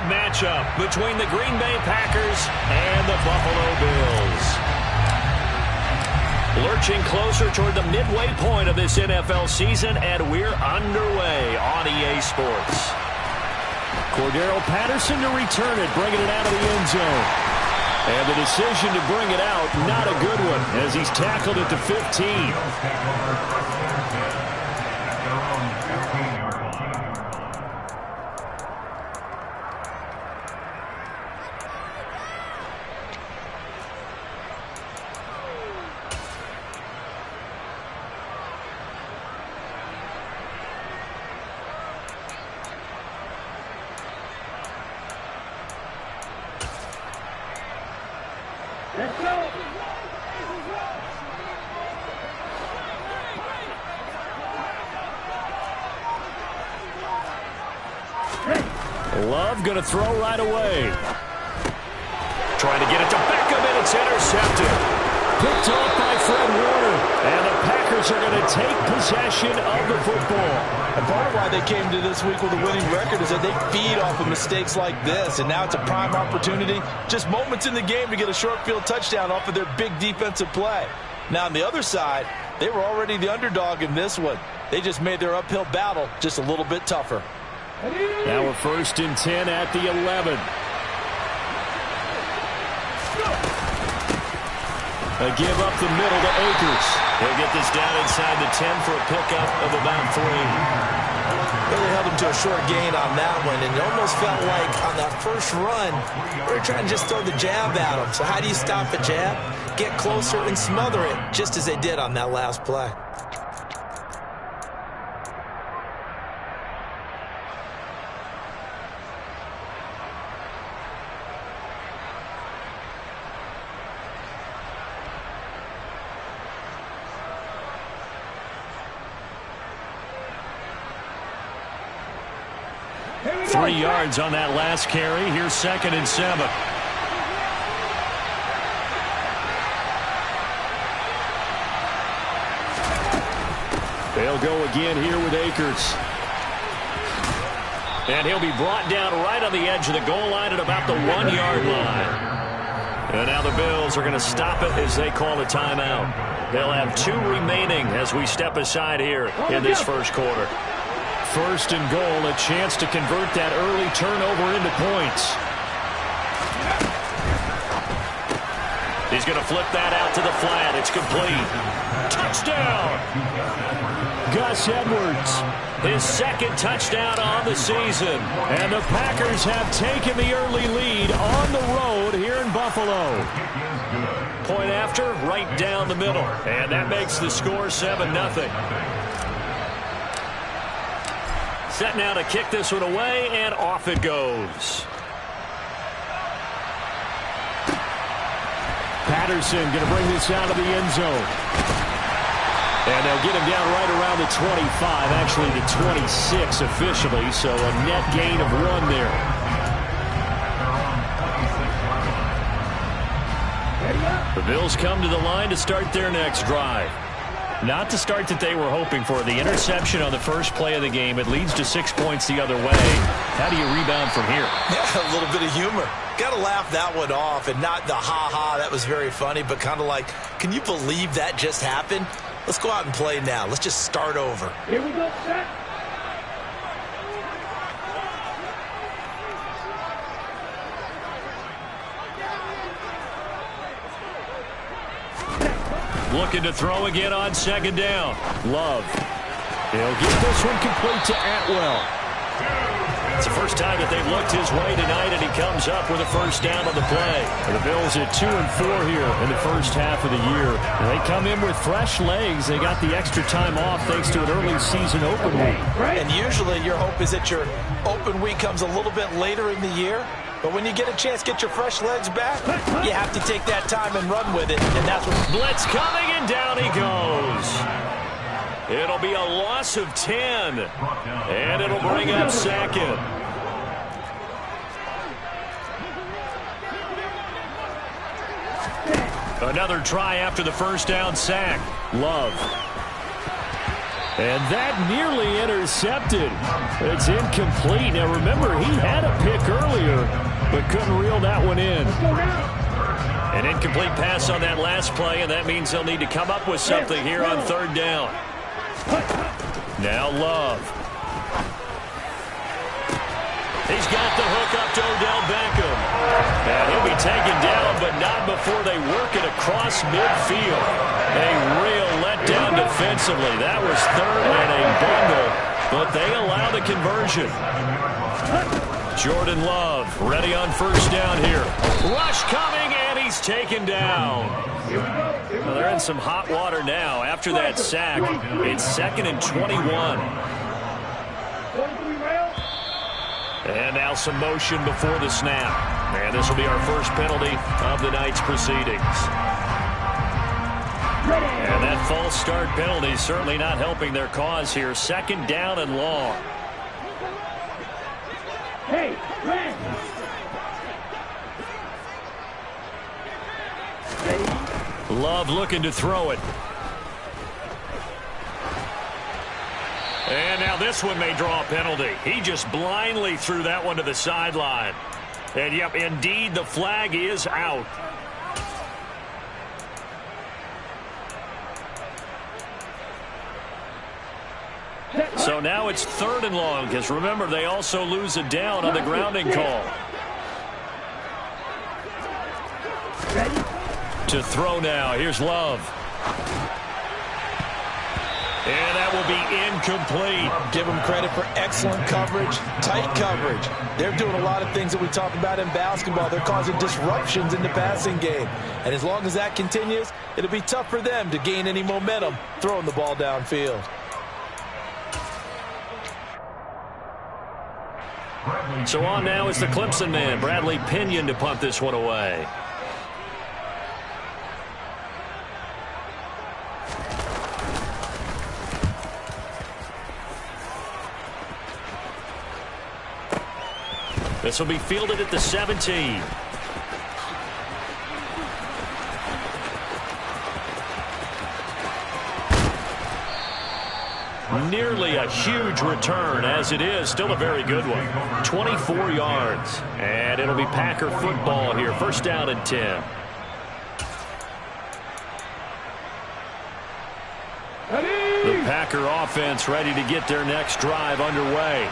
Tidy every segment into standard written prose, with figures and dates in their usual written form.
big matchup between the Green Bay Packers and the Buffalo Bills. Lurching closer toward the midway point of this NFL season, and we're underway on EA Sports. Cordero Patterson to return it, bringing it out of the end zone. And the decision to bring it out, not a good one, as he's tackled at the 15. Love going to throw right away. Trying to get it to Beckham, and it's intercepted. Picked off by Fred Warner. And the Packers are going to take possession of the football. And part of why they came to this week with a winning record is that they feed off of mistakes like this. And now it's a prime opportunity. Just moments in the game to get a short field touchdown off of their big defensive play. Now on the other side, they were already the underdog in this one. They just made their uphill battle just a little bit tougher. Now we're 1st and 10 at the 11. A give up the middle to Akers. He'll get this down inside the 10 for a pickup of about 3. Really held him to a short gain on that one, and it almost felt like on that first run, they were trying to just throw the jab at him. So how do you stop a jab? Get closer and smother it, just as they did on that last play. Three yards on that last carry. Here's 2nd and 7. They'll go again here with Akers. And he'll be brought down right on the edge of the goal line at about the 1-yard line. And now the Bills are going to stop it as they call a timeout. They'll have 2 remaining as we step aside here in this first quarter. 1st and goal, a chance to convert that early turnover into points. He's going to flip that out to the flat. It's complete. Touchdown! Gus Edwards. His 2nd touchdown on the season. And the Packers have taken the early lead on the road here in Buffalo. Point after, right down the middle. And that makes the score 7-0. Set now to kick this one away, and off it goes. Patterson going to bring this out of the end zone. And they'll get him down right around the 25, actually the 26 officially, so a net gain of 1 there. The Bills come to the line to start their next drive. Not the start that they were hoping for. The interception on the first play of the game. It leads to 6 points the other way. How do you rebound from here? Yeah, a little bit of humor. Got to laugh that one off, and not the ha-ha, that was very funny, but kind of like, can you believe that just happened? Let's go out and play now. Let's just start over. Here we go, set. Looking to throw again on 2nd down. Love. He'll get this one complete to Atwell. It's the first time that they've looked his way tonight, and he comes up with a 1st down on the play. The Bills at 2-4 here in the first half of the year. They come in with fresh legs. They got the extra time off thanks to an early season open week. And usually your hope is that your open week comes a little bit later in the year. But when you get a chance to get your fresh legs back, you have to take that time and run with it. And that's what... Blitz coming, and down he goes. It'll be a loss of 10. And it'll bring up 2nd. Another try after the 1st down sack. Love. And that nearly intercepted. It's incomplete. Now remember, he had a pick earlier. there, but couldn't reel that one in. An incomplete pass on that last play, and that means they'll need to come up with something here on third down. Now Love. He's got the hook up to Odell Beckham. And he'll be taken down, but not before they work it across midfield. A real letdown defensively. That was third and a bundle, but they allow the conversion. Jordan Love ready on first down here. Rush coming, and he's taken down. Well, they're in some hot water now after that sack. It's 2nd and 21. And now some motion before the snap. And this will be our first penalty of the night's proceedings. And that false start penalty certainly not helping their cause here. 2nd down and long. Hey, Love looking to throw it. And now this one may draw a penalty. He just blindly threw that one to the sideline. And, yep, indeed, the flag is out. So now it's 3rd and long, because remember, they also lose a down on the grounding call. To throw now. Here's Love. And that will be incomplete. Give them credit for excellent coverage, tight coverage. They're doing a lot of things that we talk about in basketball. They're causing disruptions in the passing game. And as long as that continues, it'll be tough for them to gain any momentum throwing the ball downfield. So on now is the Clemson man, Bradley Pinion, to punt this one away. This will be fielded at the 17. Nearly a huge return, as it is still a very good one. 24 yards. And it'll be Packer football here. First down and 10. The Packer offense ready to get their next drive underway.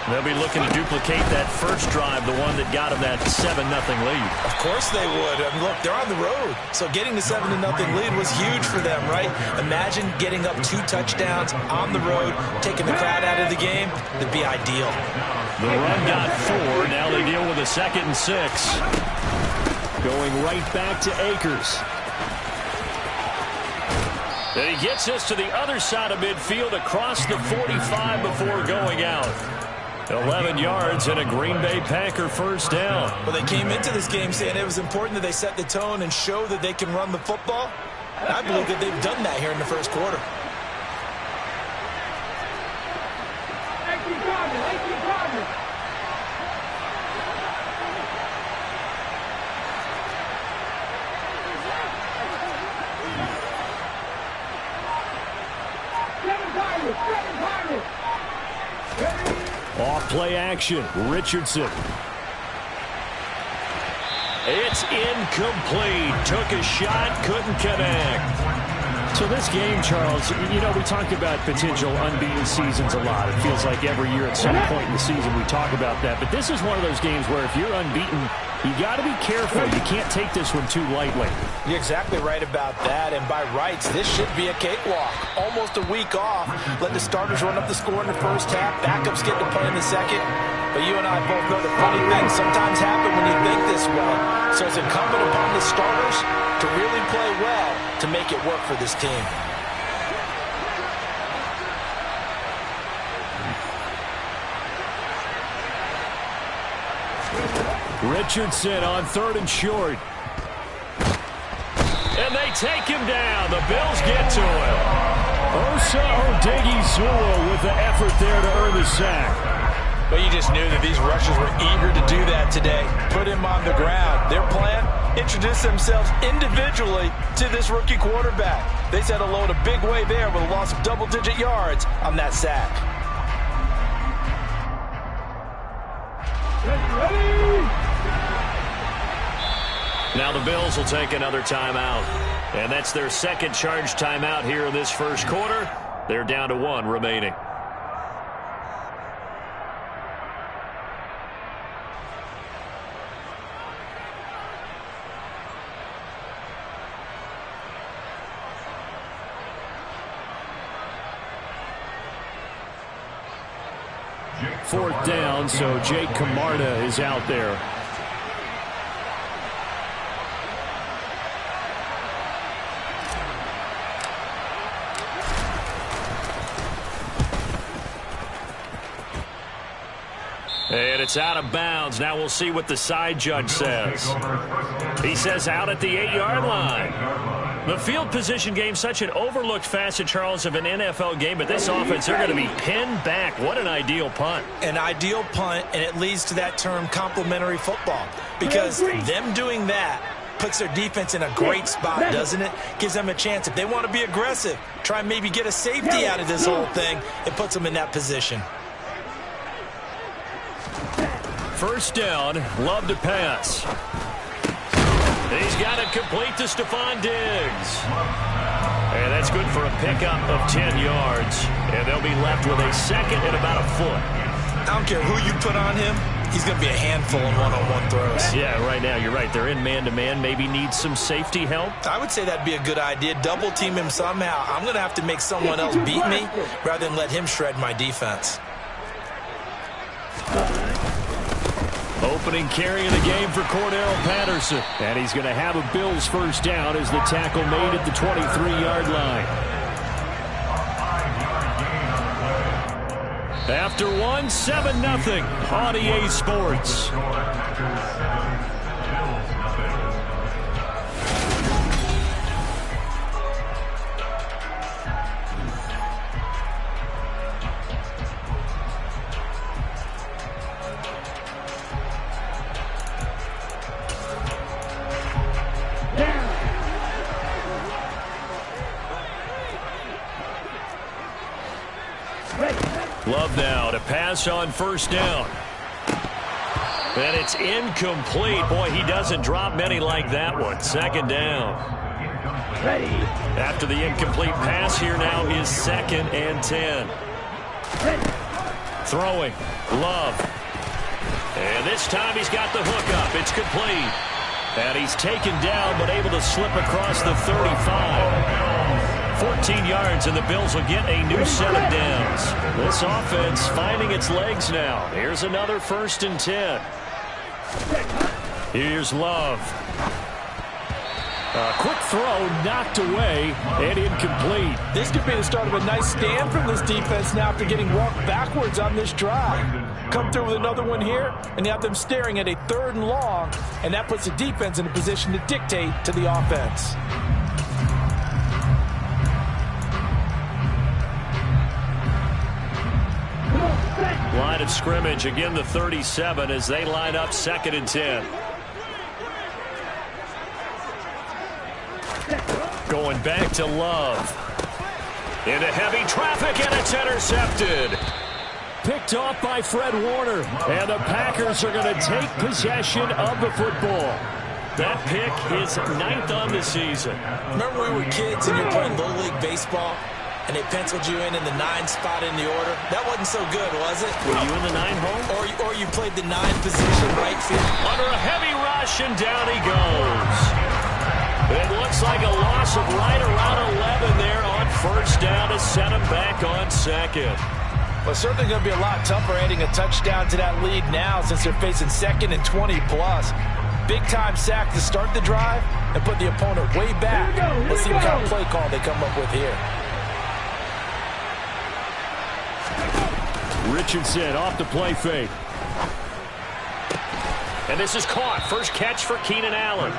They'll be looking to duplicate that first drive, the one that got them that 7-0 lead. Of course they would. I mean, look, they're on the road. So getting the 7-0 lead was huge for them, right? Imagine getting up 2 touchdowns on the road, taking the crowd out of the game. That'd be ideal. The run got 4. Now they deal with a 2nd and 6. Going right back to Akers. And he gets us to the other side of midfield across the 45 before going out. 11 yards and a Green Bay Packer first down. Well, they came into this game saying it was important that they set the tone and show that they can run the football. And I believe that they've done that here in the first quarter. Off play action. Richardson. It's incomplete. Took a shot, couldn't connect. So this game, Charles, you know, we talk about potential unbeaten seasons a lot. It feels like every year at some point in the season we talk about that. But this is one of those games where if you're unbeaten, you got to be careful. You can't take this one too lightly. You're exactly right about that. And by rights, this should be a cakewalk. Almost a week off. Let the starters run up the score in the first half. Backups get to play in the second. But you and I both know that funny things sometimes happen when you think this way. So it's incumbent upon the starters to really play well to make it work for this team. Richardson on 3rd and short. And they take him down. The Bills get to him. Osa Odighizuwa with the effort there to earn the sack. But you just knew that these rushers were eager to do that today. Put him on the ground. Their plan, introduce themselves individually to this rookie quarterback. They said hello in a big way there with a loss of double-digit yards on that sack. Ready. Now the Bills will take another timeout. And that's their second charge timeout here in this first quarter. They're down to 1 remaining. Fourth down, so Jake Camarda is out there. And it's out of bounds. Now we'll see what the side judge says. He says out at the 8-yard line. The field position game, such an overlooked facet, Charles, of an NFL game. But this offense, they're going to be pinned back. What an ideal punt. An ideal punt, and it leads to that term complementary football. Because them doing that puts their defense in a great spot, doesn't it? Gives them a chance. If they want to be aggressive, try and maybe get a safety out of this whole thing, it puts them in that position. First down, Love to pass. He's got it complete to Stephon Diggs. And that's good for a pickup of 10 yards. And they'll be left with a second and about a foot. I don't care who you put on him. He's going to be a handful in one-on-one throws. Yeah, right now, you're right. They're in man-to-man. Maybe need some safety help. I would say that'd be a good idea. Double team him somehow. I'm going to have to make someone else beat me rather than let him shred my defense. Opening carry of the game for Cordell Patterson. And he's going to have a Bills first down as the tackle made at the 23-yard line. After one, 7-0 on EA Sports. Love now to pass on first down. And it's incomplete. Boy, he doesn't drop many like that one. Second down. After the incomplete pass, here now is 2nd and 10. Throwing. Love. And this time he's got the hook up. It's complete. And he's taken down but able to slip across the 35. 14 yards, and the Bills will get a new set of downs. This offense finding its legs now. Here's another 1st and 10. Here's Love. A quick throw knocked away and incomplete. This could be the start of a nice stand from this defense now after getting walked backwards on this drive. Come through with another one here, and you have them staring at a 3rd and long, and that puts the defense in a position to dictate to the offense. Line of scrimmage, again the 37 as they line up 2nd and 10. Going back to Love. Into heavy traffic, and it's intercepted. Picked off by Fred Warner. And the Packers are going to take possession of the football. That pick is 9th on the season. Remember when we were kids and you were playing Little League Baseball? And they penciled you in the 9 spot in the order. That wasn't so good, was it? Were you in the 9 hole? Or you played the 9 position, right field. Under a heavy rush, and down he goes. It looks like a loss of right around 11 there on first down to set him back on 2nd. Well, it's certainly going to be a lot tougher adding a touchdown to that lead now since they're facing 2nd and 20+. Big-time sack to start the drive and put the opponent way back. Let's see what kind of play call they come up with here. Richardson off the play fake. And this is caught. First catch for Keenan Allen.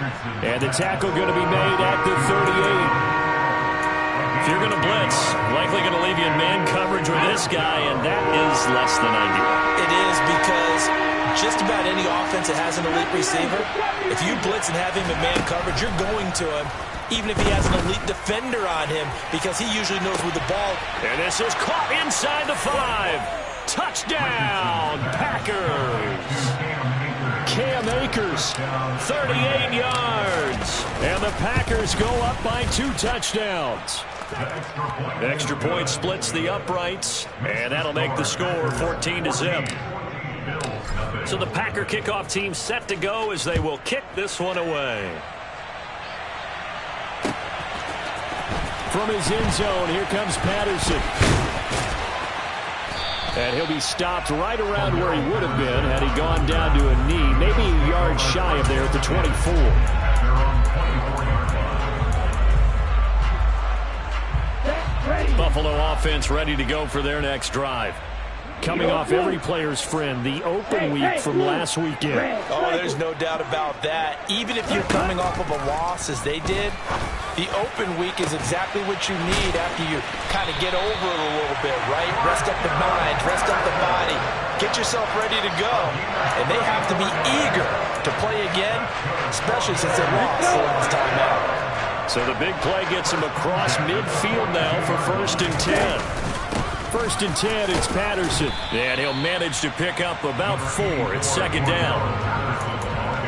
And the tackle going to be made at the 38. If you're going to blitz, likely going to leave you in man coverage with this guy, and that is less than ideal. It is, because just about any offense that has an elite receiver, if you blitz and have him in man coverage, you're going to him, even if he has an elite defender on him, because he usually knows where the ball. And this is caught inside the 5. Touchdown, Packers. Cam Akers. 38 yards. And the Packers go up by 2 touchdowns. Extra point splits the uprights, and that'll make the score 14-0. So the Packer kickoff team set to go as they will kick this one away. From his end zone, here comes Patterson. And he'll be stopped right around where he would have been had he gone down to a knee, maybe a yard shy of there at the 24. Buffalo offense ready to go for their next drive. Coming off every player's friend, the open week from last weekend. Oh, there's no doubt about that. Even if you're coming off of a loss as they did, the open week is exactly what you need after you kind of get over it a little bit, right? Rest up the mind, rest up the body, get yourself ready to go. And they have to be eager to play again, especially since they lost the last time out. So the big play gets him across midfield now for 1st and 10. 1st and 10, it's Patterson. And he'll manage to pick up about 4. It's 2nd down.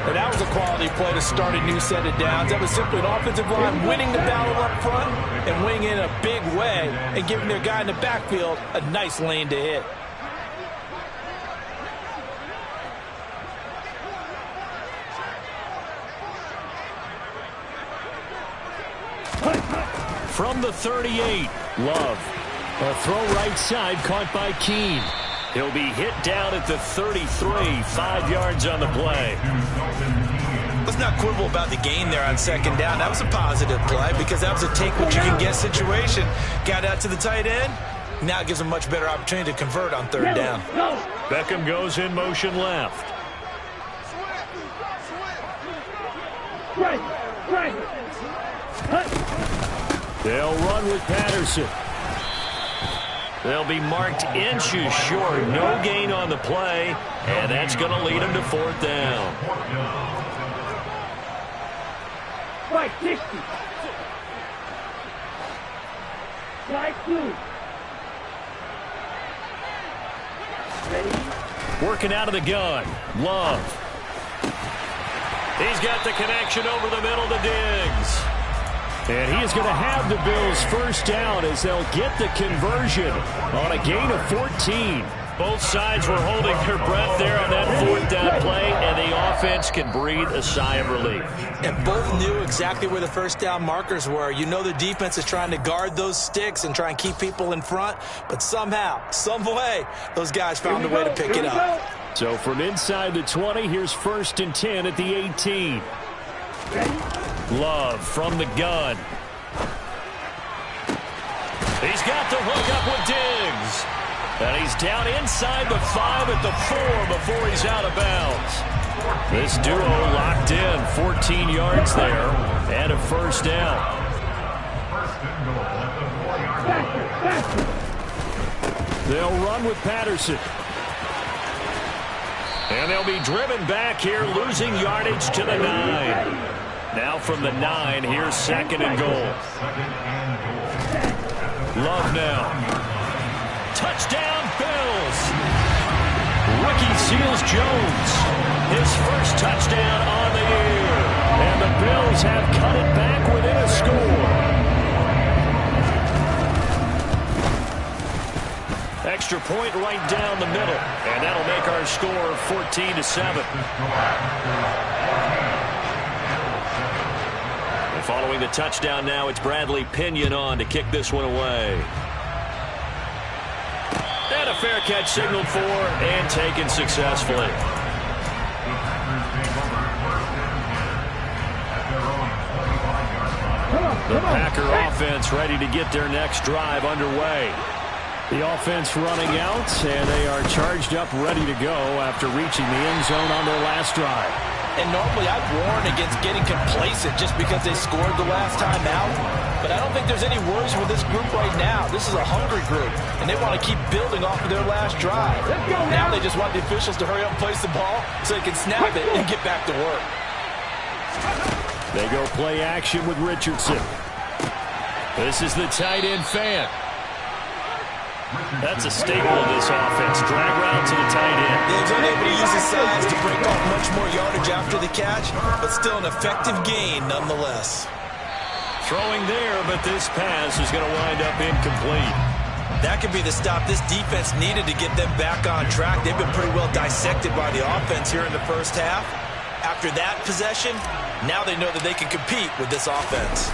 And that was a quality play to start a new set of downs. That was simply an offensive line winning the battle up front and winning in a big way and giving their guy in the backfield a nice lane to hit. From the 38, Love. A throw right side caught by Keene. He'll be hit down at the 33, 5 yards on the play. Let's not quibble about the gain there on 2nd down. That was a positive play because that was a take-what-you-can-get situation. Got out to the tight end. Now it gives them a much better opportunity to convert on 3rd down. Beckham goes in motion left. They'll run with Patterson. They'll be marked inches short. No gain on the play, and that's going to lead them to 4th down. Right, 60. Right, 2. Ready? Working out of the gun. Love. He's got the connection over the middle to Diggs. And he is going to have the Bills 1st down as they'll get the conversion on a gain of 14. Both sides were holding their breath there on that 4th down play, and the offense can breathe a sigh of relief. And both knew exactly where the 1st down markers were. You know the defense is trying to guard those sticks and try and keep people in front, but somehow, some way, those guys found a way to pick it up. So from inside the 20, here's 1st and 10 at the 18. Love from the gun. He's got the hook up with Diggs. And he's down inside the 5 at the 4 before he's out of bounds. This duo locked in. 14 yards there and a 1st down. They'll run with Patterson. And they'll be driven back here, losing yardage to the 9. Now from the 9, here's 2nd and goal. Love now. Touchdown, Bills. Rookie Seals-Jones. His 1st touchdown on the year. And the Bills have cut it back within a score. Extra point right down the middle. And that'll make our score 14-7. Following the touchdown now, it's Bradley Pinion on to kick this one away. And a fair catch signaled for and taken successfully. The Packer offense ready to get their next drive underway. The offense running out, and they are charged up, ready to go after reaching the end zone on their last drive. And normally I'd warn against getting complacent just because they scored the last time out. But I don't think there's any worries with this group right now. This is a hungry group, and they want to keep building off of their last drive. Now they just want the officials to hurry up and place the ball so they can snap it and get back to work. They go play action with Richardson. This is the tight end Fant. That's a staple of this offense. Drag route to the tight end. He's unable to use his size to break off much more yardage after the catch, but still an effective gain nonetheless. Throwing there, but this pass is going to wind up incomplete. That could be the stop this defense needed to get them back on track. They've been pretty well dissected by the offense here in the first half. After that possession, now they know that they can compete with this offense.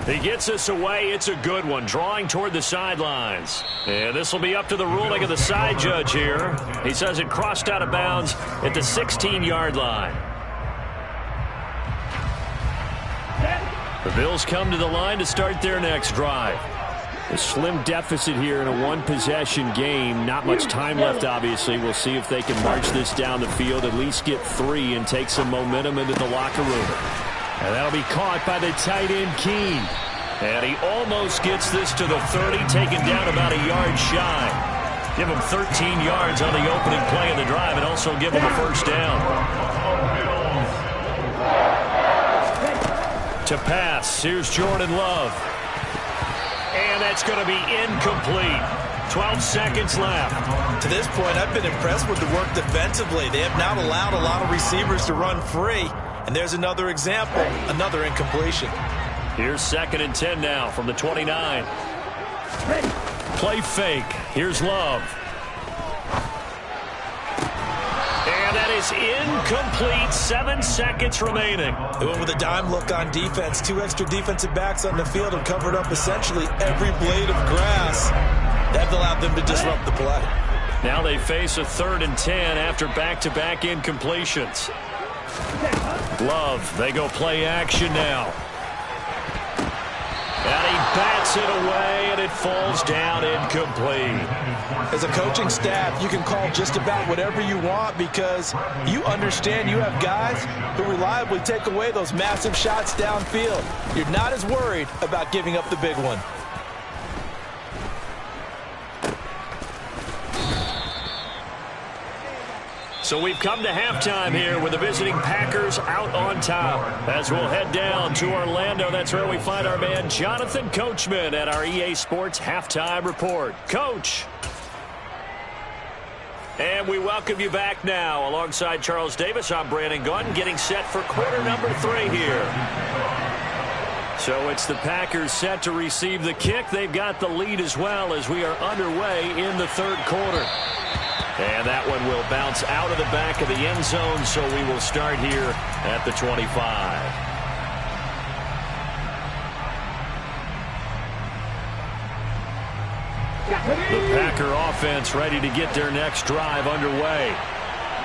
He gets us away. It's a good one. Drawing toward the sidelines. And this will be up to the ruling of the side judge here. He says it crossed out of bounds at the 16-yard line. The Bills come to the line to start their next drive. A slim deficit here in a one-possession game. Not much time left, obviously. We'll see if they can march this down the field, at least get 3, and take some momentum into the locker room. And that'll be caught by the tight end, Keene. And he almost gets this to the 30, taken down about a yard shy. Give him 13 yards on the opening play of the drive, and also give him a first down. To pass, here's Jordan Love. And that's going to be incomplete. 12 seconds left. To this point, I've been impressed with the work defensively. They have not allowed a lot of receivers to run free. And there's another example, another incompletion. Here's 2nd and 10 now from the 29. Play fake. Here's Love. And that is incomplete. 7 seconds remaining. They went with a dime look on defense. 2 extra defensive backs on the field and covered up essentially every blade of grass. That allowed them to disrupt the play. Now they face a 3rd and 10 after back-to-back incompletions. Love, they go play action now. And he bats it away, and it falls down incomplete. As a coaching staff, you can call just about whatever you want because you understand you have guys who reliably take away those massive shots downfield. You're not as worried about giving up the big one. So we've come to halftime here with the visiting Packers out on top. As we'll head down to Orlando, that's where we find our man Jonathan Coachman at our EA Sports Halftime Report. Coach. And we welcome you back now. Alongside Charles Davis, I'm Brandon Gunn, getting set for quarter number 3 here. So it's the Packers set to receive the kick. They've got the lead as well as we are underway in the 3rd quarter. And that one will bounce out of the back of the end zone, so we will start here at the 25. The Packer offense ready to get their next drive underway.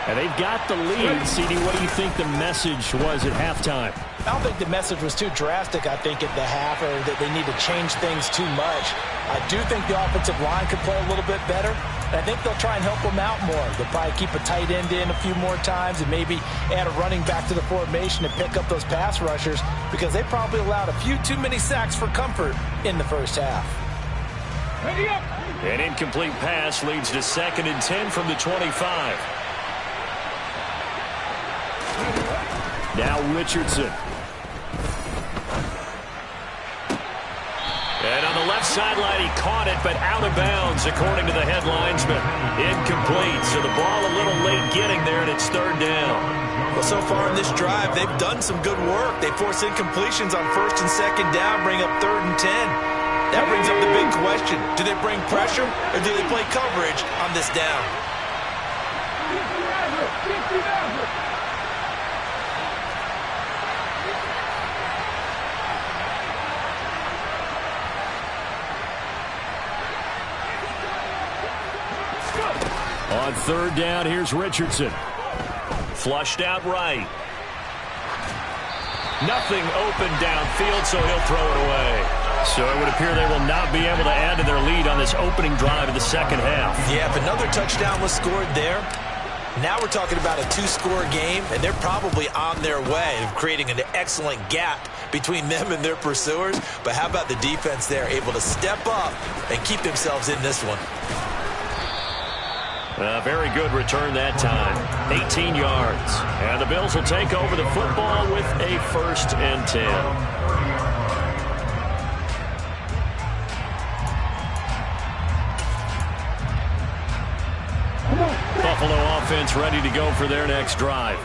And they've got the lead. CD, what do you think the message was at halftime? I don't think the message was too drastic, I think, at the half, or that they need to change things too much. I do think the offensive line could play a little bit better. And I think they'll try and help them out more. They'll probably keep a tight end in a few more times and maybe add a running back to the formation and pick up those pass rushers because they probably allowed a few too many sacks for comfort in the first half. An incomplete pass leads to 2nd and 10 from the 25. Now Richardson. And on the left sideline, he caught it, but out of bounds, according to the head linesman. Incomplete, so the ball a little late getting there, and it's 3rd down. Well, so far in this drive, they've done some good work. They force incompletions on 1st and 2nd down, bring up 3rd and 10. That brings up the big question. Do they bring pressure, or do they play coverage on this down? On 3rd down, here's Richardson. Flushed out right. Nothing open downfield, so he'll throw it away. So it would appear they will not be able to add to their lead on this opening drive of the 2nd half. Yeah, if another touchdown was scored there, now we're talking about a 2-score game, and they're probably on their way of creating an excellent gap between them and their pursuers. But how about the defense there, able to step up and keep themselves in this one? Very good return that time. 18 yards. And the Bills will take over the football with a 1st and 10. offense ready to go for their next drive.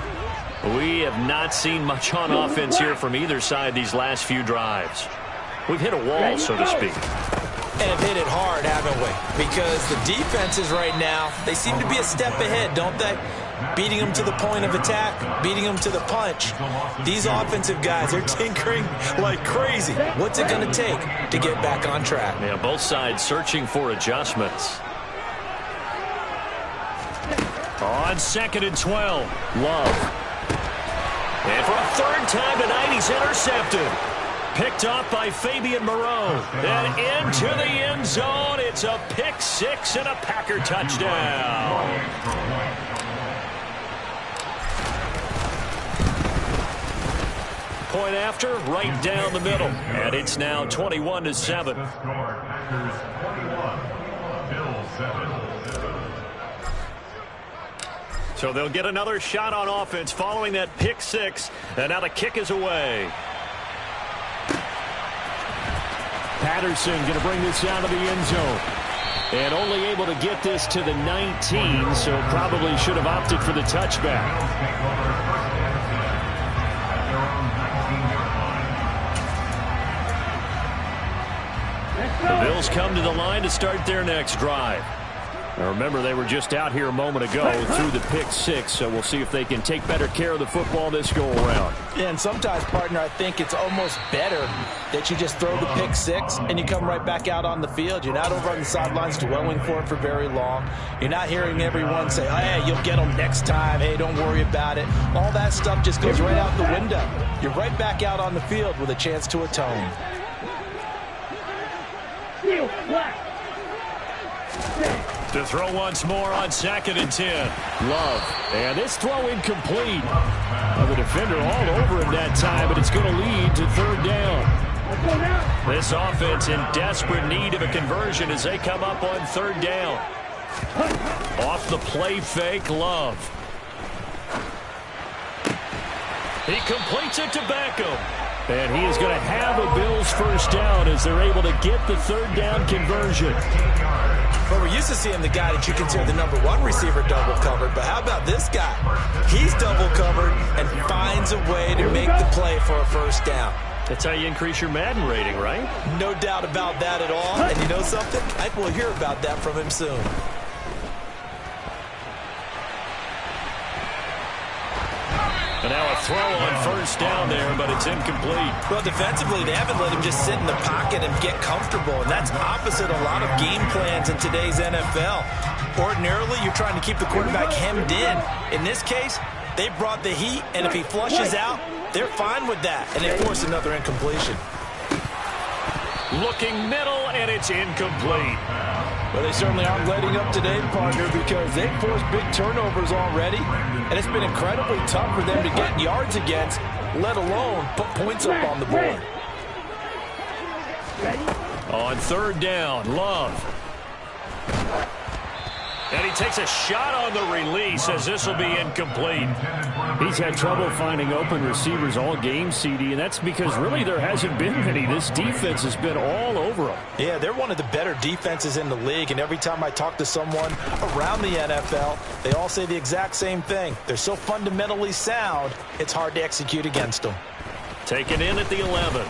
We have not seen much on offense here from either side these last few drives. We've hit a wall, so to speak. And have hit it hard, haven't we? Because the defenses right now, they seem to be a step ahead, don't they? Beating them to the point of attack, beating them to the punch. These offensive guys, they're tinkering like crazy. What's it going to take to get back on track? Yeah, both sides searching for adjustments. On 2nd and 12, Love. And for a third time tonight, he's intercepted. Picked off by Fabian Moreau. And into the end zone. It's a pick six and a Packer touchdown. Point after, right down the middle. And it's now 21-7. So they'll get another shot on offense following that pick six. And now the kick is away. Patterson going to bring this down to the end zone. And only able to get this to the 19, so probably should have opted for the touchback. The Bills come to the line to start their next drive. Now remember, they were just out here a moment ago through the pick six, so we'll see if they can take better care of the football this go-around. Yeah, and sometimes, partner, I think it's almost better that you just throw the pick six and you come right back out on the field. You're not over on the sidelines dwelling for it for very long. You're not hearing everyone say, oh, hey, you'll get them next time. Hey, don't worry about it. All that stuff just goes right out the window. You're right back out on the field with a chance to atone. To throw once more on 2nd and 10. Love. And this throw incomplete. The defender all over him that time, but it's going to lead to third down. This offense in desperate need of a conversion as they come up on third down. Off the play fake, Love. He completes it to Beckham. And he is going to have a Bills first down as they're able to get the third down conversion. Well, we're used to seeing the guy that you consider the number one receiver double covered, but how about this guy? He's double covered and finds a way to make the play for a first down. That's how you increase your Madden rating, right? No doubt about that at all. And you know something? I will hear about that from him soon. And now a throw on first down there, but it's incomplete. Well, defensively, they haven't let him just sit in the pocket and get comfortable, and that's opposite a lot of game plans in today's NFL. Ordinarily, you're trying to keep the quarterback hemmed in. In this case, they brought the heat, and if he flushes out, they're fine with that, and they force another incompletion. Looking middle, and it's incomplete. Well, they certainly aren't letting up today, partner, because they've forced big turnovers already, and it's been incredibly tough for them to get yards against, let alone put points up on the board. On third down, Love. And he takes a shot on the release as this will be incomplete. He's had trouble finding open receivers all game, CD, and that's because really there hasn't been many. This defense has been all over them. Yeah, they're one of the better defenses in the league, and every time I talk to someone around the NFL, they all say the exact same thing. They're so fundamentally sound, it's hard to execute against them. Taken in at the 11.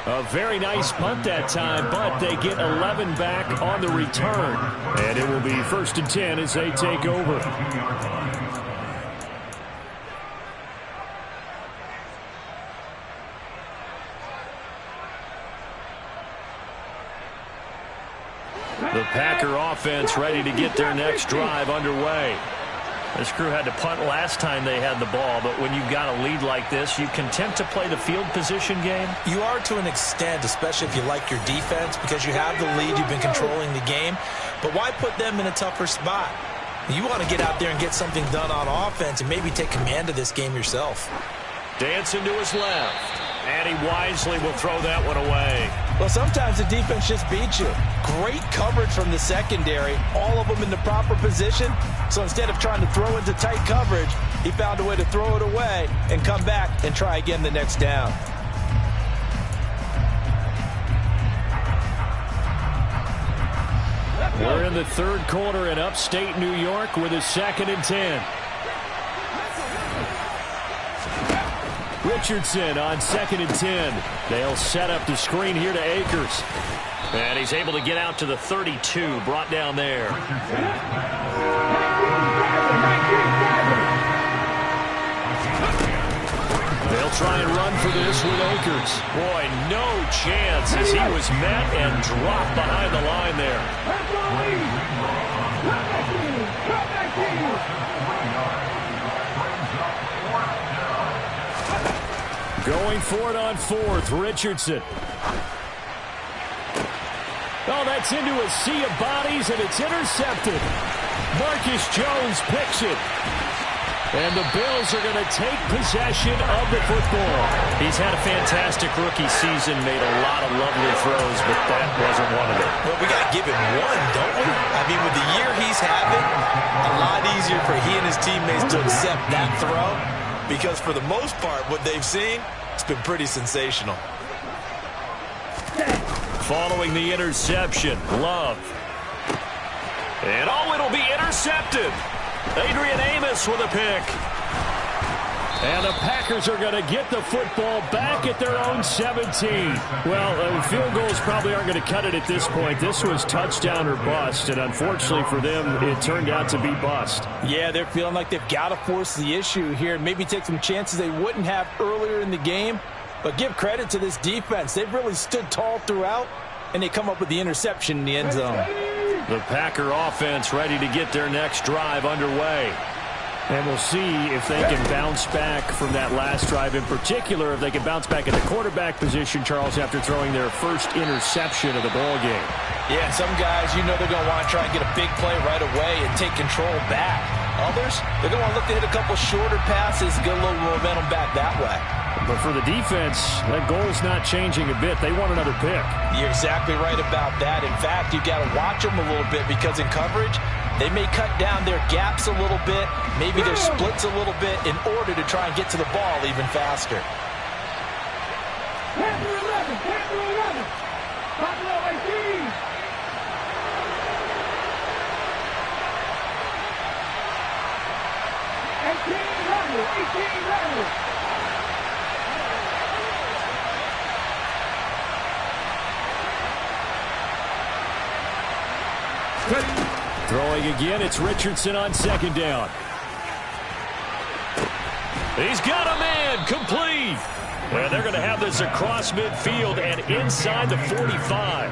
A very nice punt that time, but they get 11 back on the return. And it will be 1st and 10 as they take over. The Packer offense ready to get their next drive underway. This crew had to punt last time they had the ball, but when you've got a lead like this, you content to play the field position game? You are to an extent, especially if you like your defense, because you have the lead, you've been controlling the game. But why put them in a tougher spot? You want to get out there and get something done on offense and maybe take command of this game yourself. Dancing to his left, and he wisely will throw that one away. Well, sometimes the defense just beats you. Great coverage from the secondary, all of them in the proper position. So instead of trying to throw into tight coverage, he found a way to throw it away and come back and try again the next down. We're in the third quarter in upstate New York with a 2nd and 10. Richardson on 2nd and 10. They'll set up the screen here to Akers. And he's able to get out to the 32, brought down there. They'll try and run for this with Akers. Boy, no chance as he was met and dropped behind the line there. Going for it on 4th, Richardson. Oh, that's into a sea of bodies, and it's intercepted. Marcus Jones picks it. And the Bills are going to take possession of the football. He's had a fantastic rookie season, made a lot of lovely throws, but that wasn't one of them. Well, we got to give him one, don't we? I mean, with the year he's having, a lot easier for he and his teammates to accept that throw, because for the most part, what they've seen, it's been pretty sensational. Following the interception, Love. And it'll be intercepted. Adrian Amos with a pick. And the Packers are going to get the football back at their own 17. Well, field goals probably aren't going to cut it at this point. This was touchdown or bust, and unfortunately for them, it turned out to be bust. Yeah, they're feeling like they've got to force the issue here, maybe take some chances they wouldn't have earlier in the game. But give credit to this defense. They've really stood tall throughout, and they come up with the interception in the end zone. The Packer offense ready to get their next drive underway. And we'll see if they can bounce back from that last drive. In particular, if they can bounce back at the quarterback position, Charles, after throwing their first interception of the ball game. Yeah, some guys, they're going to want to try and get a big play right away and take control back. Others, they're going to want to look to hit a couple shorter passes, get a little momentum back that way. But for the defense, that goal's not changing a bit. They want another pick. You're exactly right about that. In fact, you've got to watch them a little bit because in coverage, they may cut down their gaps a little bit, maybe their splits a little bit in order to try and get to the ball even faster. Panther 11, Panther 11. Panther 18. Throwing again, it's Richardson on 2nd down. He's got a man, complete. And they're going to have this across midfield and inside the 45.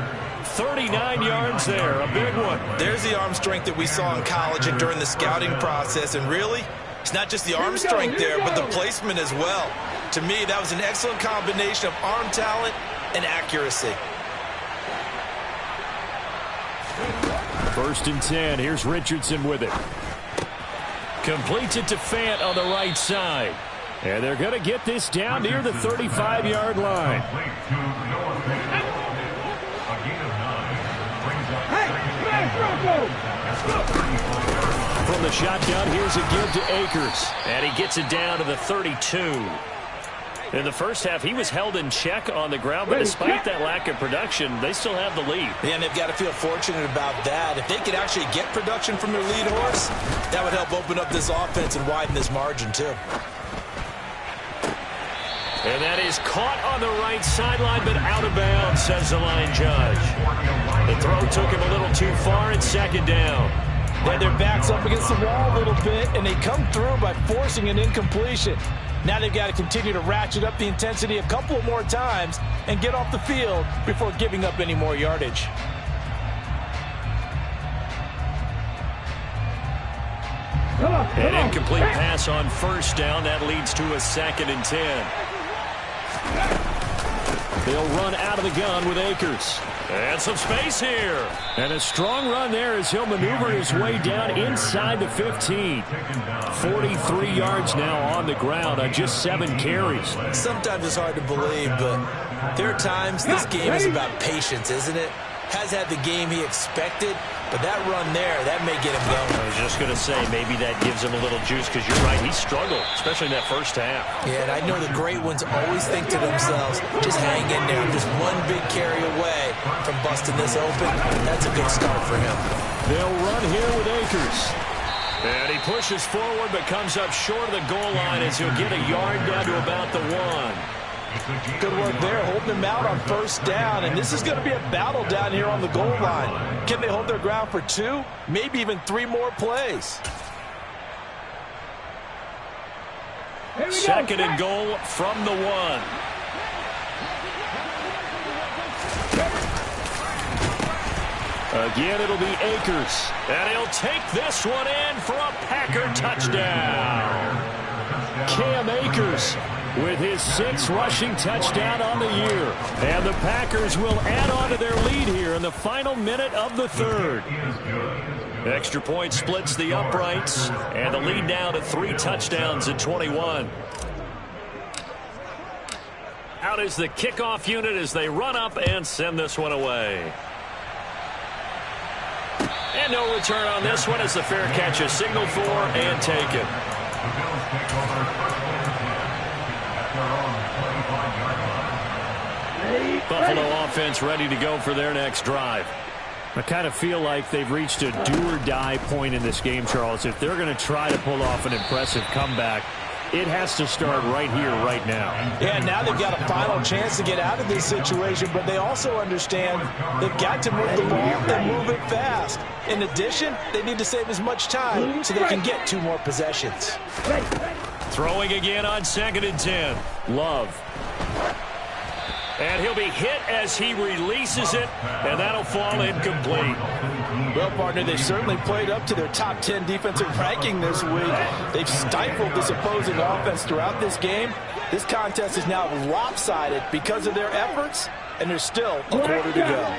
39 yards there, a big one. There's the arm strength that we saw in college and during the scouting process. And really, it's not just the arm strength there, but the placement as well. To me, that was an excellent combination of arm talent and accuracy. 1st and 10. Here's Richardson with it. Completes it to Fant on the right side. And they're going to get this down near the 35-yard line. From the shotgun, here's a give to Akers. And he gets it down to the 32. In the first half, he was held in check on the ground, but despite that lack of production, they still have the lead. Yeah, and they've got to feel fortunate about that. If they could actually get production from their lead horse, that would help open up this offense and widen this margin, too. And that is caught on the right sideline, but out of bounds, says the line judge. The throw took him a little too far, and 2nd down. They had their backs up against the wall a little bit, and they come through by forcing an incompletion. Now they've got to continue to ratchet up the intensity a couple more times and get off the field before giving up any more yardage. An incomplete pass on 1st down. That leads to a 2nd and 10. They'll run out of the gun with Akers. And some space here. And a strong run there as he'll maneuver his way down inside the 15. 43 yards now on the ground on just 7 carries. Sometimes it's hard to believe, but there are times this game is about patience, isn't it? Has had the game he expected, But that run there, that may get him going. I was just going to say, maybe that gives him a little juice, because you're right, he struggled, especially in that first half. Yeah, and I know the great ones always think to themselves, just hang in there. Just one big carry away from busting this open. That's a good start for him. They'll run here with Akers. And he pushes forward, but comes up short of the goal line as he'll get a yard down to about the 1. Good work there, holding him out on first down. And this is going to be a battle down here on the goal line. Can they hold their ground for 2, maybe even 3 more plays? Second and goal from the 1. Again, it'll be Akers. And he'll take this one in for a Packer touchdown. Cam Akers with his 6th rushing touchdown on the year. And the Packers will add on to their lead here in the final minute of the 3rd. Extra point splits the uprights, and the lead now to 3 touchdowns in 21. Out is the kickoff unit as they run up and send this one away. And no return on this one as the fair catch is signaled for and taken. Buffalo offense ready to go for their next drive. I kind of feel like they've reached a do-or-die point in this game, Charles. If they're going to try to pull off an impressive comeback, it has to start right here, right now. Yeah, now they've got a final chance to get out of this situation, but they also understand they've got to move the ball and move it fast. In addition, they need to save as much time so they can get 2 more possessions. Throwing again on 2nd and 10. Love. And he'll be hit as he releases it, and that'll fall incomplete. Well, partner, they certainly played up to their top 10 defensive ranking this week. They've stifled this opposing offense throughout this game. This contest is now lopsided because of their efforts, and there's still a quarter to go.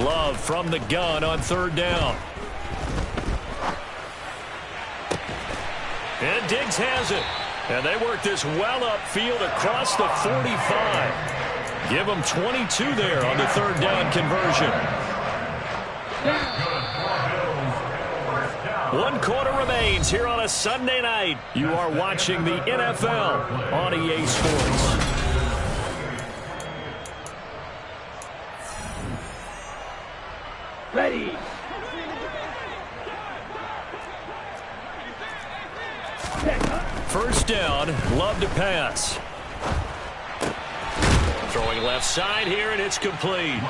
Love from the gun on 3rd down. And Diggs has it. And they work this well upfield across the 45. Give them 22 there on the 3rd down conversion. 1 quarter remains here on a Sunday night. You are watching the NFL on EA Sports. Ready. First down, Love to pass. Throwing left side here, and it's complete.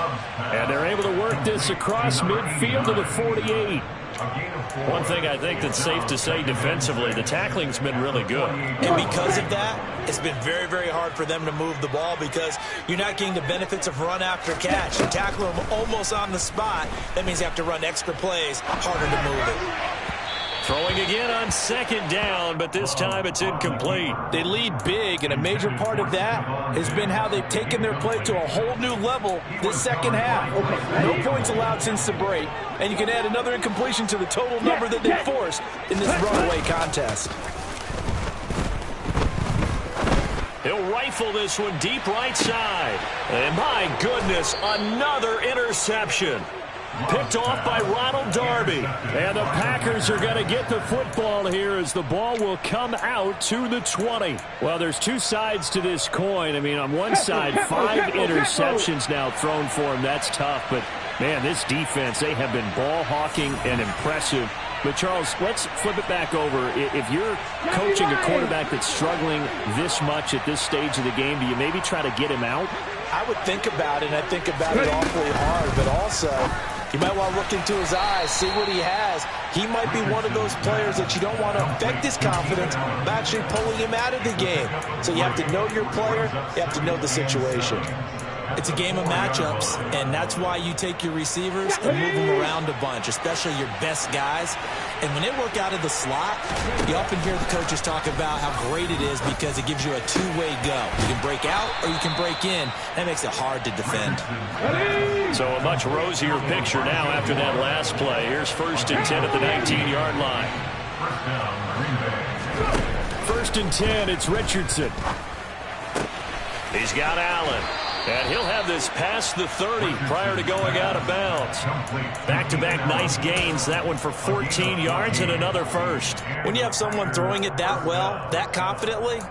And they're able to work this across midfield to the 48. One thing I think that's safe to say defensively, the tackling's been really good. And because of that, it's been very, very hard for them to move the ball because you're not getting the benefits of run after catch. You tackle them almost on the spot. That means you have to run extra plays, harder to move it. Throwing again on 2nd down, but this time it's incomplete. They lead big, and a major part of that has been how they've taken their play to a whole new level this second half. No points allowed since the break, and you can add another incompletion to the total number that they forced in this runaway contest. He'll rifle this one deep right side. And my goodness, another interception. Picked off by Ronald Darby. And the Packers are going to get the football here as the ball will come out to the 20. Well, there's 2 sides to this coin. I mean, on one side, 5 interceptions now thrown for him. That's tough. But, man, this defense, they have been ball hawking and impressive. But, Charles, let's flip it back over. If you're coaching a quarterback that's struggling this much at this stage of the game, do you maybe try to get him out? I would think about it, and I think about it awfully hard. But also, you might want to look into his eyes, see what he has. He might be one of those players that you don't want to affect his confidence by actually pulling him out of the game. So you have to know your player. You have to know the situation. It's a game of matchups, and that's why you take your receivers and move them around a bunch, especially your best guys. And when they work out of the slot, you often hear the coaches talk about how great it is because it gives you a 2-way go. You can break out or you can break in. That makes it hard to defend. So a much rosier picture now after that last play. Here's 1st and 10 at the 19-yard line. 1st and 10, it's Richardson. He's got Allen. And he'll have this past the 30 prior to going out of bounds. Back-to-back nice gains. That one for 14 yards and another first. When you have someone throwing it that well, that confidently,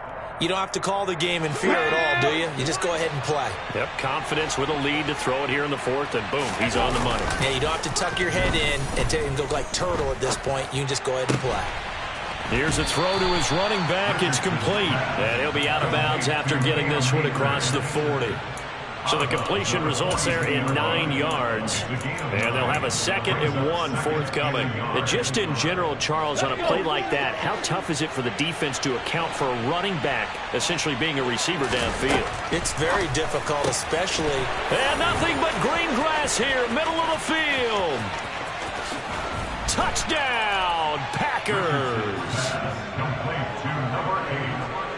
you don't have to call the game in fear at all, do you? You just go ahead and play. Yep, confidence with a lead to throw it here in the fourth, and boom, he's on the money. Yeah, you don't have to tuck your head in and go like turtle at this point. You can just go ahead and play. Here's a throw to his running back. It's complete. And he'll be out of bounds after getting this one across the 40. So the completion results there in 9 yards. And they'll have a 2nd and 1 forthcoming. And just in general, Charles, on a play like that, how tough is it for the defense to account for a running back essentially being a receiver downfield? It's very difficult, especially. And nothing but green grass here, middle of the field. Touchdown, Packers.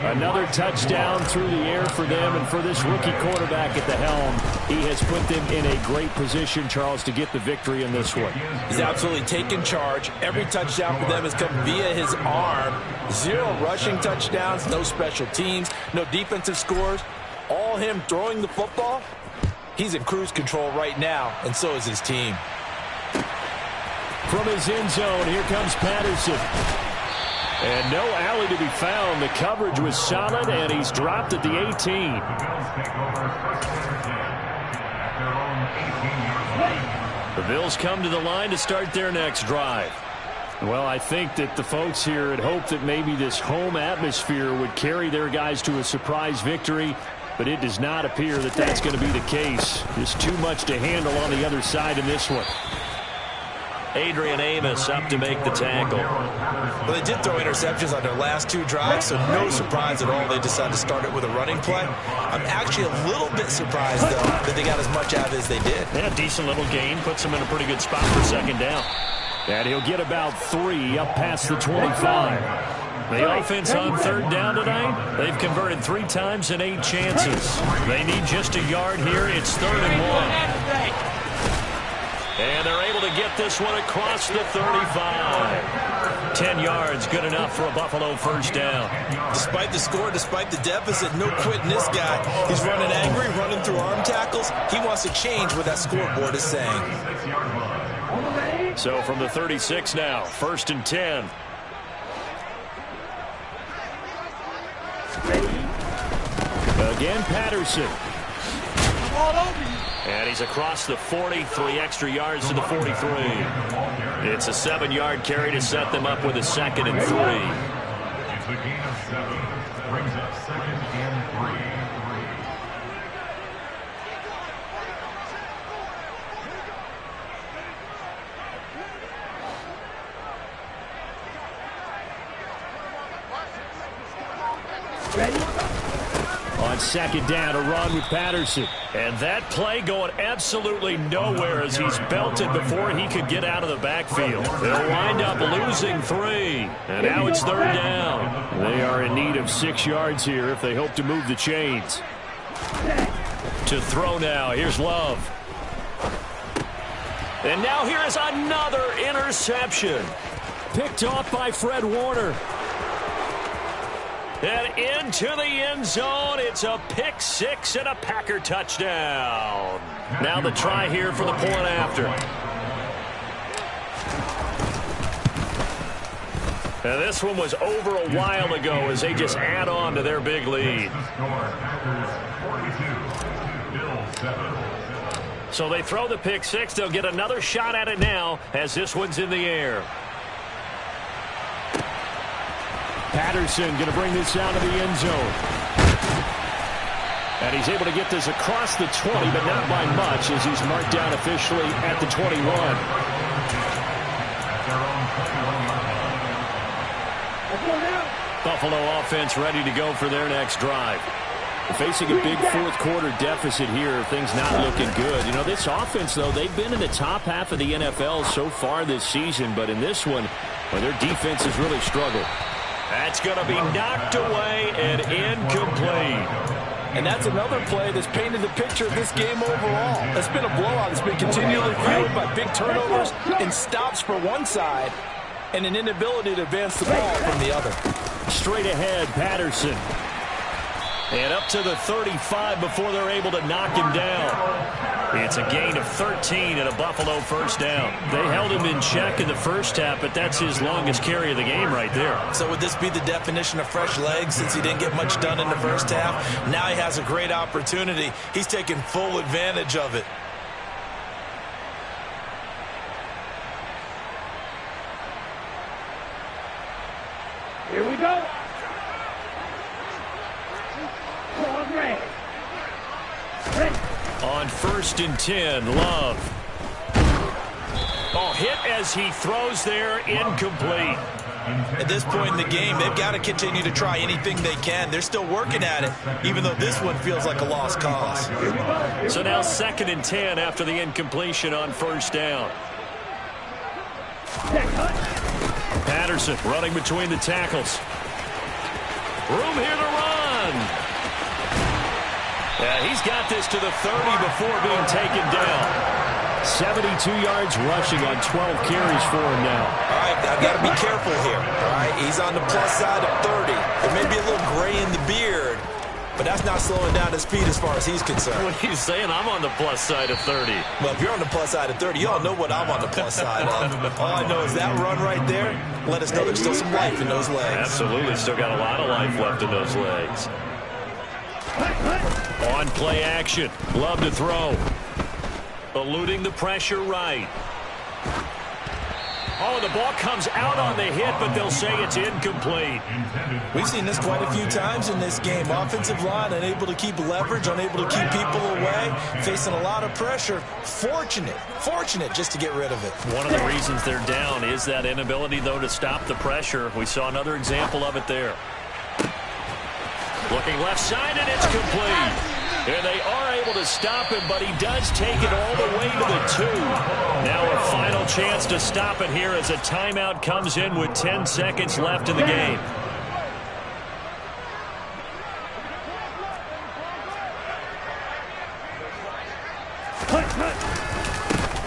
Another touchdown through the air for them, and for this rookie quarterback at the helm, he has put them in a great position, Charles, to get the victory in this one. He's absolutely taken charge. Every touchdown for them has come via his arm. 0 rushing touchdowns, no special teams, no defensive scores. All him throwing the football. He's in cruise control right now, and so is his team. From his end zone, here comes Patterson. And no alley to be found. The coverage was solid, and he's dropped at the 18. The Bills come to the line to start their next drive. Well, I think that the folks here had hoped that maybe this home atmosphere would carry their guys to a surprise victory, but it does not appear that that's going to be the case. Just too much to handle on the other side in this one. Adrian Amos up to make the tackle. Well, they did throw interceptions on their last 2 drives, so no surprise at all they decided to start it with a running play. I'm actually a little bit surprised, though, that they got as much out of it as they did. Yeah, decent little gain. Puts them in a pretty good spot for 2nd down. And he'll get about 3 up past the 25. The offense on 3rd down tonight, they've converted 3 times in 8 chances. They need just a yard here. It's 3rd and 1. And they're able to get this one across the 35. 10 yards, good enough for a Buffalo 1st down. Despite the score, despite the deficit, no quitting this guy. He's running angry, running through arm tackles. He wants to change what that scoreboard is saying. So from the 36 now, 1st and 10. Again, Patterson. And he's across the 40, 3 extra yards to the 43. It's a 7-yard carry to set them up with a 2nd and 3. It's a gain of 7. Brings up 2nd and 3. On 2nd down, a run with Patterson. And that play going absolutely nowhere as he's belted before he could get out of the backfield. They'll wind up losing 3. And now it's 3rd down. They are in need of 6 yards here if they hope to move the chains. To throw now. Here's Love. And now here is another interception. Picked off by Fred Warner. And into the end zone. It's a pick 6 and a Packer touchdown. Now the try here for the point after. And this one was over a while ago as they just add on to their big lead. So they throw the pick 6. They'll get another shot at it now as this one's in the air. Patterson going to bring this out of the end zone. And he's able to get this across the 20, but not by much as he's marked down officially at the 21. Buffalo offense ready to go for their next drive. Facing a big 4th quarter deficit here, things not looking good. You know, this offense, though, they've been in the top half of the NFL so far this season, but in this one, well, their defense has really struggled. That's going to be knocked away and incomplete. And that's another play that's painted the picture of this game overall. It's been a blowout. It's been continually fueled by big turnovers and stops for one side and an inability to advance the ball from the other. Straight ahead, Patterson. And up to the 35 before they're able to knock him down. It's a gain of 13 and a Buffalo first down. They held him in check in the first half, but that's his longest carry of the game right there. So would this be the definition of fresh legs since he didn't get much done in the first half? Now he has a great opportunity. He's taking full advantage of it. Here we go. On 1st and 10, Love. Oh, hit as he throws there, incomplete. At this point in the game, they've got to continue to try anything they can. They're still working at it, even though this one feels like a lost cause. So now 2nd and 10 after the incompletion on 1st down. Patterson running between the tackles. Room here to run. He's got this to the 30 before being taken down. 72 yards rushing on 12 carries for him now. All right, I've got to be careful here. All right, he's on the plus side of 30. There may be a little gray in the beard, but that's not slowing down his speed as far as he's concerned. What are you saying? I'm on the plus side of 30. Well, if you're on the plus side of 30, you all know what I'm on the plus side of. All I know is that run right there, let us know there's still some life in those legs. Absolutely, still got a lot of life left in those legs. On play action, Love to throw. Eluding the pressure right. Oh, the ball comes out on the hit, but they'll say it's incomplete. We've seen this quite a few times in this game. Offensive line unable to keep leverage, unable to keep people away, facing a lot of pressure. Fortunate just to get rid of it. One of the reasons they're down is that inability, though, to stop the pressure. We saw another example of it there. Looking left side, and it's complete. And they are able to stop him, but he does take it all the way to the 2. Now a final chance to stop it here as a timeout comes in with 10 seconds left in the game.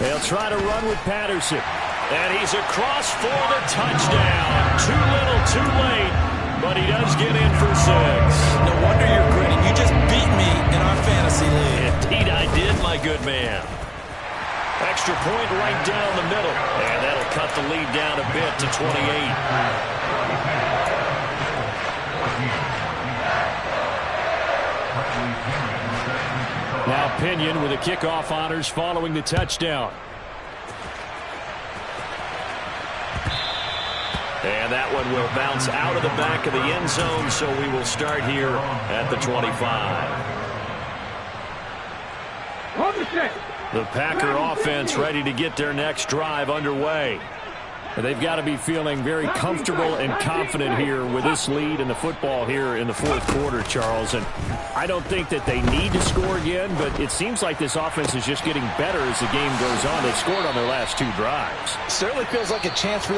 They'll try to run with Patterson. And he's across for the touchdown. Too little, too late. But he does get in for 6. No wonder you're grinning. You just beat me in our fantasy league. Indeed I did, my good man. Extra point right down the middle. And that'll cut the lead down a bit to 28. Now Pinion with the kickoff honors following the touchdown. And that one will bounce out of the back of the end zone, so we will start here at the 25. The Packer offense ready to get their next drive underway. They've got to be feeling very comfortable and confident here with this lead in the football here in the 4th quarter, Charles. And I don't think that they need to score again, but it seems like this offense is just getting better as the game goes on. They've scored on their last 2 drives. Certainly feels like a chance for them